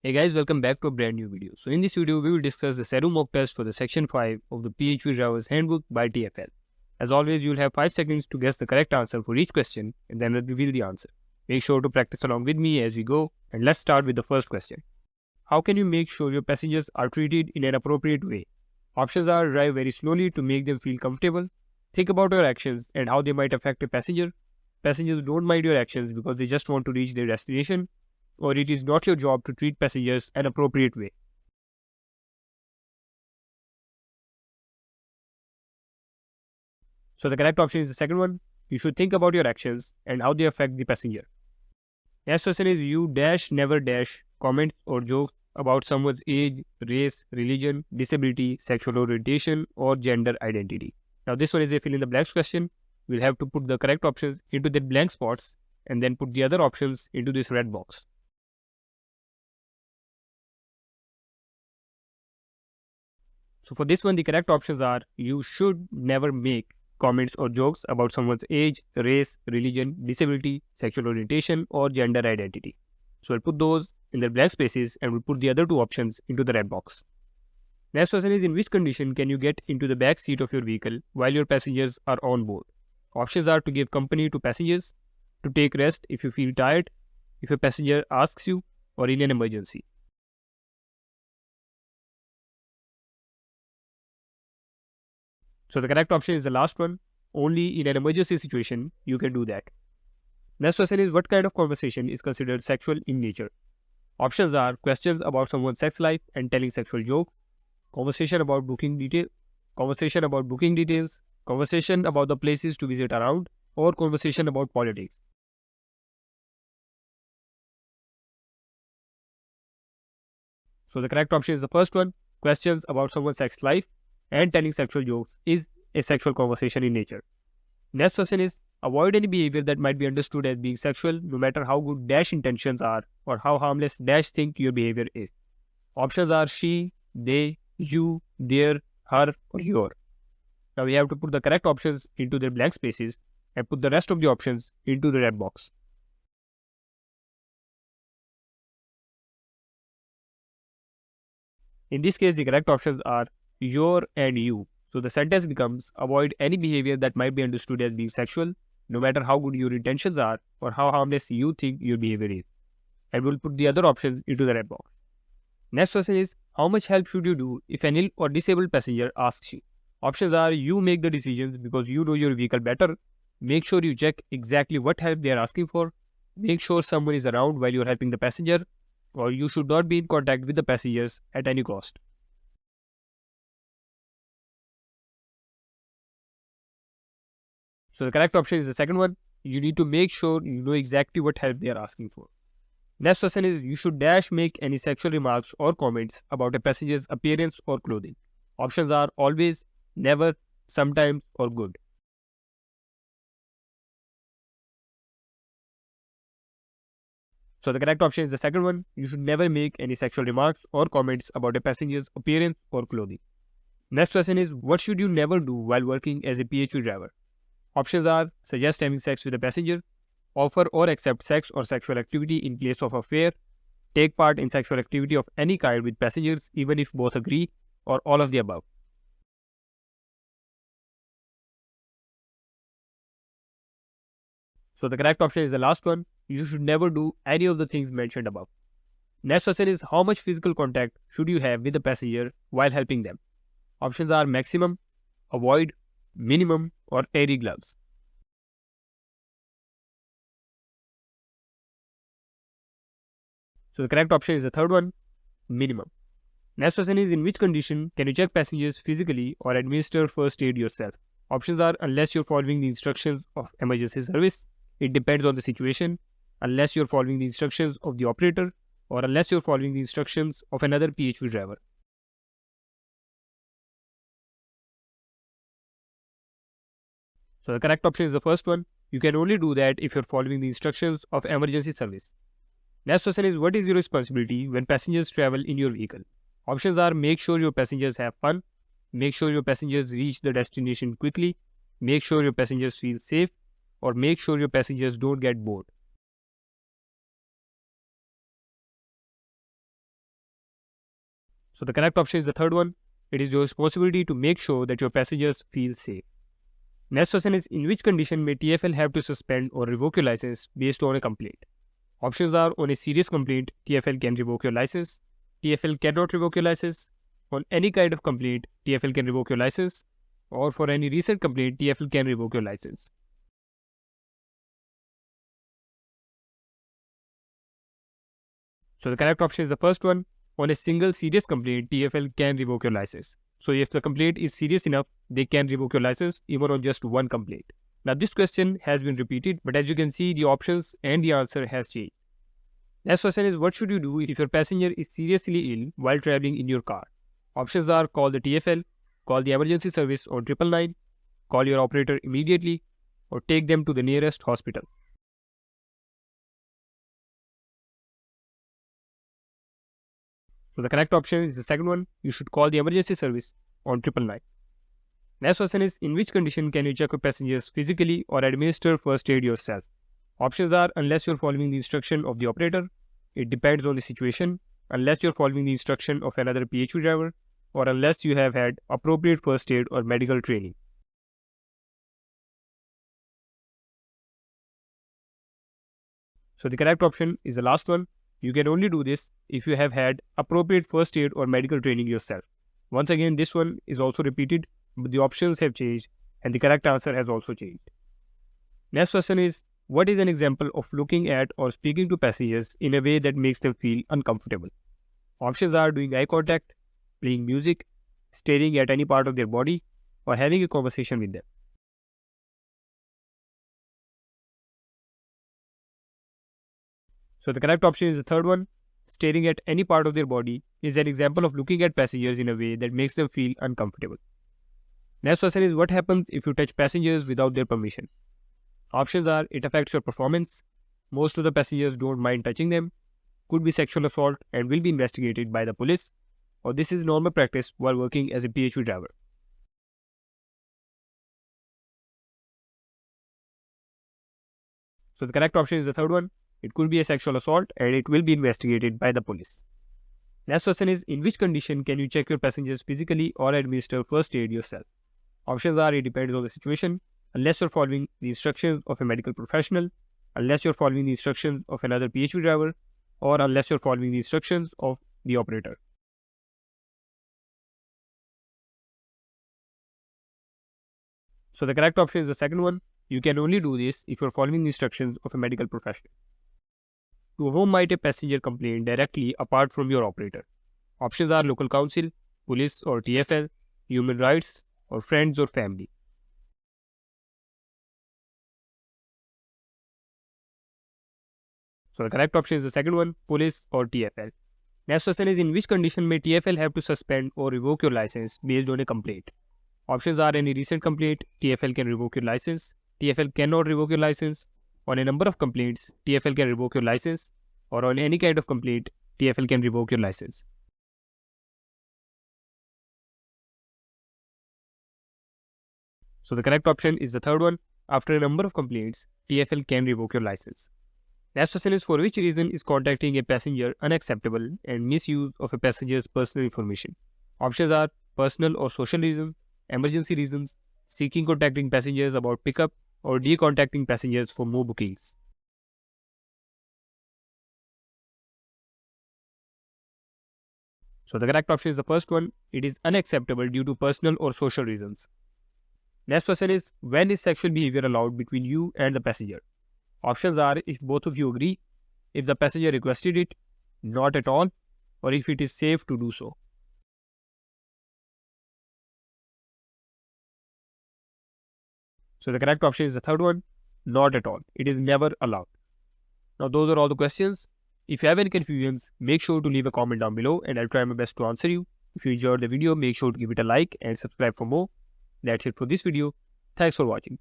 Hey guys, welcome back to a brand new video. So in this video, we will discuss the Seru mock test for the section 5 of the PHV Driver's Handbook by TFL. As always, you will have 5 seconds to guess the correct answer for each question and then reveal the answer. Make sure to practice along with me as we go, and let's start with the first question. How can you make sure your passengers are treated in an appropriate way? Options are: drive very slowly to make them feel comfortable, think about your actions and how they might affect a passenger, passengers don't mind your actions because they just want to reach their destination, or it is not your job to treat passengers an appropriate way. So the correct option is the second one. You should think about your actions and how they affect the passenger. Next question is: you never comments or jokes about someone's age, race, religion, disability, sexual orientation, or gender identity. Now this one is a fill in the blanks question. We'll have to put the correct options into the blank spots and then put the other options into this red box. So for this one, the correct options are: you should never make comments or jokes about someone's age, race, religion, disability, sexual orientation, or gender identity. So I'll put those in the blank spaces and we'll put the other two options into the red box. Next question is: in which condition can you get into the back seat of your vehicle while your passengers are on board? Options are: to give company to passengers, to take rest if you feel tired, if a passenger asks you, or in an emergency. So the correct option is the last one. Only in an emergency situation you can do that. Next question is: what kind of conversation is considered sexual in nature? Options are: questions about someone's sex life and telling sexual jokes, conversation about booking details, conversation about the places to visit around, or conversation about politics. So the correct option is the first one. Questions about someone's sex life and telling sexual jokes is a sexual conversation in nature. Next question is: avoid any behavior that might be understood as being sexual, no matter how good intentions are or how harmless think your behavior is. Options are: she, they, you, their, her, or your. Now we have to put the correct options into their blank spaces and put the rest of the options into the red box. In this case, the correct options are your and you. So the sentence becomes: avoid any behavior that might be understood as being sexual, no matter how good your intentions are or how harmless you think your behavior is. And we'll put the other options into the red box. Next question is: how much help should you do if an ill or disabled passenger asks you? Options are: you make the decisions because you know your vehicle better. Make sure you check exactly what help they are asking for. Make sure someone is around while you are helping the passenger, or you should not be in contact with the passengers at any cost. So the correct option is the second one. You need to make sure you know exactly what help they are asking for. Next question is: you should make any sexual remarks or comments about a passenger's appearance or clothing. Options are: always, never, sometimes, or good. So the correct option is the second one. You should never make any sexual remarks or comments about a passenger's appearance or clothing. Next question is: what should you never do while working as a PHV driver? Options are: suggest having sex with a passenger, offer or accept sex or sexual activity in place of a fare, take part in sexual activity of any kind with passengers even if both agree, or all of the above. So the correct option is the last one. You should never do any of the things mentioned above. Next question is: how much physical contact should you have with the passenger while helping them? Options are: maximum, avoid, minimum, or airy gloves. So the correct option is the third one, minimum. Next question is: in which condition can you check passengers physically or administer first aid yourself? Options are: unless you're following the instructions of emergency service, it depends on the situation, unless you're following the instructions of the operator, or unless you're following the instructions of another PHV driver. So the correct option is the first one. You can only do that if you're following the instructions of emergency service. Next question is: what is your responsibility when passengers travel in your vehicle? Options are: make sure your passengers have fun, make sure your passengers reach the destination quickly, make sure your passengers feel safe, or make sure your passengers don't get bored. So the correct option is the third one. It is your responsibility to make sure that your passengers feel safe. Next question is, in which condition may TFL have to suspend or revoke your license based on a complaint? Options are: on a serious complaint, TFL can revoke your license. TFL cannot revoke your license. On any kind of complaint, TFL can revoke your license. Or for any recent complaint, TFL can revoke your license. So the correct option is the first one. On a single serious complaint, TFL can revoke your license. So if the complaint is serious enough, they can revoke your license even on just one complaint. Now this question has been repeated, but as you can see, the options and the answer has changed. Next question is, what should you do if your passenger is seriously ill while traveling in your car? Options are: call the TFL, call the emergency service on 999, call your operator immediately, or take them to the nearest hospital. So the correct option is the second one. You should call the emergency service on 999. Next question is, in which condition can you check your passengers physically or administer first aid yourself? Options are: unless you're following the instruction of the operator, it depends on the situation, unless you're following the instruction of another PHV driver, or unless you have had appropriate first aid or medical training. So the correct option is the last one. You can only do this if you have had appropriate first aid or medical training yourself. Once again, this one is also repeated, but the options have changed and the correct answer has also changed. Next question is, what is an example of looking at or speaking to passengers in a way that makes them feel uncomfortable? Options are: doing eye contact, playing music, staring at any part of their body, or having a conversation with them. So the correct option is the third one. Staring at any part of their body is an example of looking at passengers in a way that makes them feel uncomfortable. Next question is, what happens if you touch passengers without their permission? Options are: it affects your performance, most of the passengers don't mind touching them, could be sexual assault and will be investigated by the police, or this is normal practice while working as a PHV driver. So the correct option is the third one. It could be a sexual assault and it will be investigated by the police. Next question is, in which condition can you check your passengers physically or administer first aid yourself? Options are: it depends on the situation, unless you're following the instructions of a medical professional, unless you're following the instructions of another PHV driver, or unless you're following the instructions of the operator. So the correct option is the second one. You can only do this if you're following the instructions of a medical professional. To whom might a passenger complain directly apart from your operator? Options are: local council, police or TFL, human rights, or friends or family. So the correct option is the second one, police or TFL. Next question is, in which condition may TFL have to suspend or revoke your license based on a complaint? Options are: any recent complaint, TFL can revoke your license. TFL cannot revoke your license. On a number of complaints, TFL can revoke your license. Or on any kind of complaint, TFL can revoke your license. So the correct option is the third one. After a number of complaints, TFL can revoke your license. Next question is, for which reason is contacting a passenger unacceptable and misuse of a passenger's personal information? Options are: personal or social reasons, emergency reasons, seeking contacting passengers about pickup, or decontacting passengers for more bookings. So the correct option is the first one. It is unacceptable due to personal or social reasons. Next question is, when is sexual behavior allowed between you and the passenger? Options are: if both of you agree, if the passenger requested it, not at all, or if it is safe to do so. So the correct option is the third one, not at all. It is never allowed. Now those are all the questions. If you have any confusions, make sure to leave a comment down below and I'll try my best to answer you. If you enjoyed the video, make sure to give it a like and subscribe for more. That's it for this video. Thanks for watching.